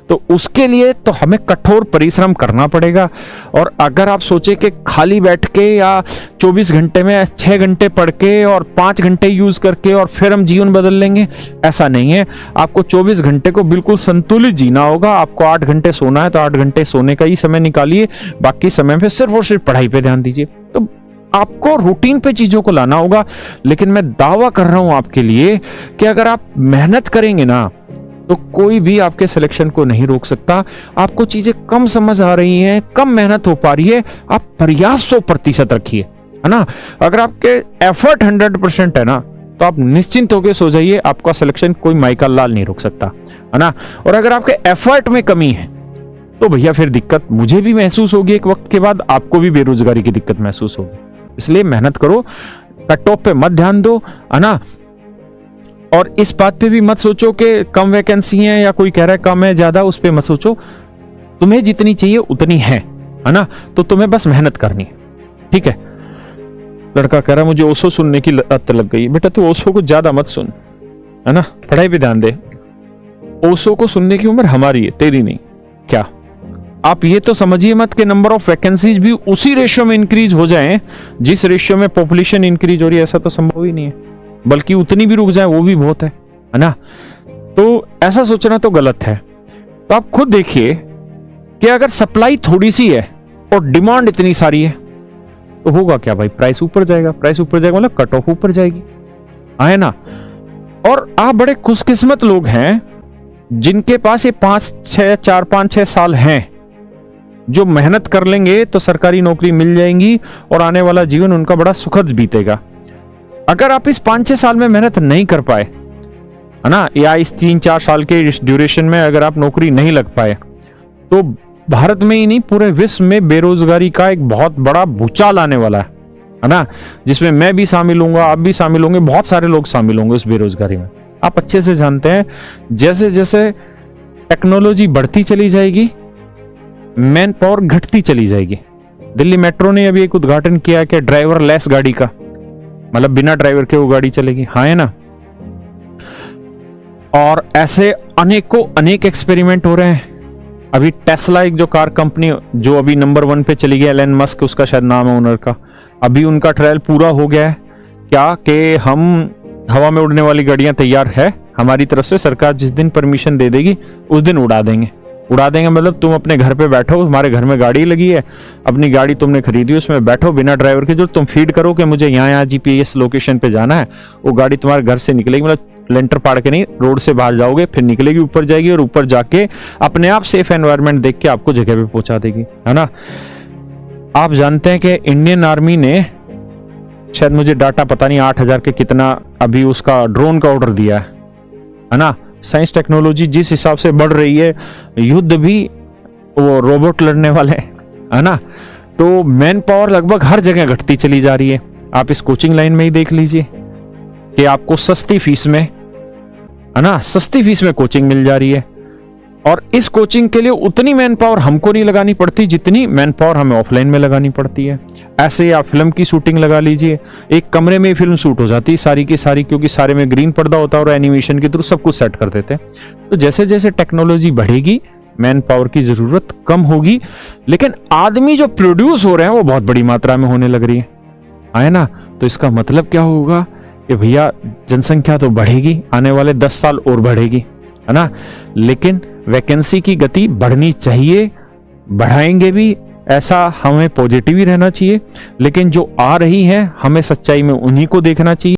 तो उसके लिए तो हमें कठोर परिश्रम करना पड़ेगा। और अगर आप सोचे कि खाली बैठ के या 24 घंटे में 6 घंटे पढ़ के और 5 घंटे यूज करके और फिर हम जीवन बदल लेंगे, ऐसा नहीं है। आपको 24 घंटे को बिल्कुल संतुलित जीना होगा। आपको 8 घंटे सोना है तो 8 घंटे सोने का ही समय निकालिए, बाकी समय पे सिर्फ और सिर्फ पढ़ाई पे ध्यान दीजिए। तो आपको रूटीन पे चीजों को लाना होगा। लेकिन मैं दावा कर रहा हूं आपके लिए कि अगर आप मेहनत करेंगे ना तो कोई भी आपके सिलेक्शन को नहीं रोक सकता। आपको चीजें कम समझ आ रही हैं, कम मेहनत हो पा रही है, आप प्रयास 100% रखिए, है ना। अगर आपके एफर्ट 100% है ना तो आप निश्चिंत होकर सो जाइए, आपका सिलेक्शन कोई माइकल लाल नहीं रोक सकता, है ना। और अगर आपके एफर्ट में कमी है तो भैया फिर दिक्कत मुझे भी महसूस होगी, एक वक्त के बाद आपको भी बेरोजगारी की दिक्कत महसूस होगी। इसलिए मेहनत करो, कट ऑफ पे मत ध्यान दो, है ना। और इस बात पे भी मत सोचो कि कम वैकेंसी है या कोई कह रहा है कम है ज्यादा, उस पे मत सोचो। तुम्हें जितनी चाहिए उतनी है ना। तो तुम्हें बस मेहनत करनी है, ठीक है। लड़का कह रहा है मुझे ओशो सुनने की लत लग गई। बेटा तू ओशो को ज्यादा मत सुन, है ना, पढ़ाई पे ध्यान दे। ओशो को सुनने की उम्र हमारी है, तेरी नहीं। क्या आप ये तो समझिए मत कि नंबर ऑफ वैकेंसीज भी उसी रेशियो में इंक्रीज हो जाएं जिस रेशियो में पॉपुलेशन इंक्रीज हो रही है, ऐसा तो संभव ही नहीं है। बल्कि उतनी भी रुक जाए वो भी बहुत है ना। तो ऐसा सोचना तो गलत है। तो आप खुद देखिए कि अगर सप्लाई थोड़ी सी है और डिमांड इतनी सारी है तो होगा क्या भाई, प्राइस ऊपर जाएगा। प्राइस ऊपर जाएगा मतलब कट ऑफ ऊपर जाएगी, है ना। और आप बड़े खुशकिस्मत लोग हैं जिनके पास ये 4-5-6 साल हैं, जो मेहनत कर लेंगे तो सरकारी नौकरी मिल जाएंगी और आने वाला जीवन उनका बड़ा सुखद बीतेगा। अगर आप इस 5-6 साल में मेहनत नहीं कर पाए, है ना, या इस 3-4 साल के इस ड्यूरेशन में अगर आप नौकरी नहीं लग पाए, तो भारत में ही नहीं पूरे विश्व में बेरोजगारी का एक बहुत बड़ा भूचाल आने वाला है ना। जिसमें मैं भी शामिल हूंगा, आप भी शामिल होंगे, बहुत सारे लोग शामिल होंगे उस बेरोजगारी में। आप अच्छे से जानते हैं जैसे जैसे टेक्नोलॉजी बढ़ती चली जाएगी, मैन पावर घटती चली जाएगी। दिल्ली मेट्रो ने अभी एक उद्घाटन किया कि ड्राइवर लेस गाड़ी का, मतलब बिना ड्राइवर के वो गाड़ी चलेगी, हाँ है ना। और ऐसे अनेकों अनेक एक्सपेरिमेंट हो रहे हैं। अभी टेस्ला एक जो कार कंपनी जो अभी नंबर 1 पे चली गई, एलन मस्क उसका शायद नाम है ओनर का, अभी उनका ट्रायल पूरा हो गया है। क्या कि हम हवा में उड़ने वाली गाड़ियां तैयार है हमारी तरफ से, सरकार जिस दिन परमिशन दे देगी उस दिन उड़ा देंगे। मतलब तुम अपने घर पे बैठो, तुम्हारे घर में गाड़ी लगी है, अपनी गाड़ी तुमने खरीदी, उसमें बैठो बिना ड्राइवर के, जो तुम फीड करो कि मुझे यहाँ जीपीएस लोकेशन पे जाना है, वो गाड़ी तुम्हारे घर से निकलेगी। मतलब लेंटर पाड़ के नहीं, रोड से बाहर जाओगे, फिर निकलेगी, ऊपर जाएगी और ऊपर जाके अपने आप सेफ एनवायरनमेंट देख के आपको जगह पे पहुंचा देगी, है ना। आप जानते हैं कि इंडियन आर्मी ने शायद, मुझे डाटा पता नहीं 8,000 के कितना अभी उसका ड्रोन का ऑर्डर दिया है ना। साइंस टेक्नोलॉजी जिस हिसाब से बढ़ रही है, युद्ध भी वो रोबोट लड़ने वाले, है ना। तो मैन पावर लगभग हर जगह घटती चली जा रही है। आप इस कोचिंग लाइन में ही देख लीजिए कि आपको सस्ती फीस में, है ना, सस्ती फीस में कोचिंग मिल जा रही है। और इस कोचिंग के लिए उतनी मैन पावर हमको नहीं लगानी पड़ती जितनी मैन पावर हमें ऑफलाइन में लगानी पड़ती है। ऐसे आप फिल्म की शूटिंग लगा लीजिए, एक कमरे में ही फिल्म शूट हो जाती है सारी की सारी, क्योंकि सारे में ग्रीन पर्दा होता है और एनिमेशन के थ्रू सब कुछ सेट कर देते हैं। तो जैसे जैसे टेक्नोलॉजी बढ़ेगी मैन पावर की जरूरत कम होगी, लेकिन आदमी जो प्रोड्यूस हो रहे हैं वो बहुत बड़ी मात्रा में होने लग रही है ना। तो इसका मतलब क्या होगा कि भैया जनसंख्या तो बढ़ेगी, आने वाले 10 साल और बढ़ेगी, है ना। लेकिन वैकेंसी की गति बढ़नी चाहिए, बढ़ाएंगे भी, ऐसा हमें पॉजिटिव ही रहना चाहिए। लेकिन जो आ रही है हमें सच्चाई में उन्हीं को देखना चाहिए।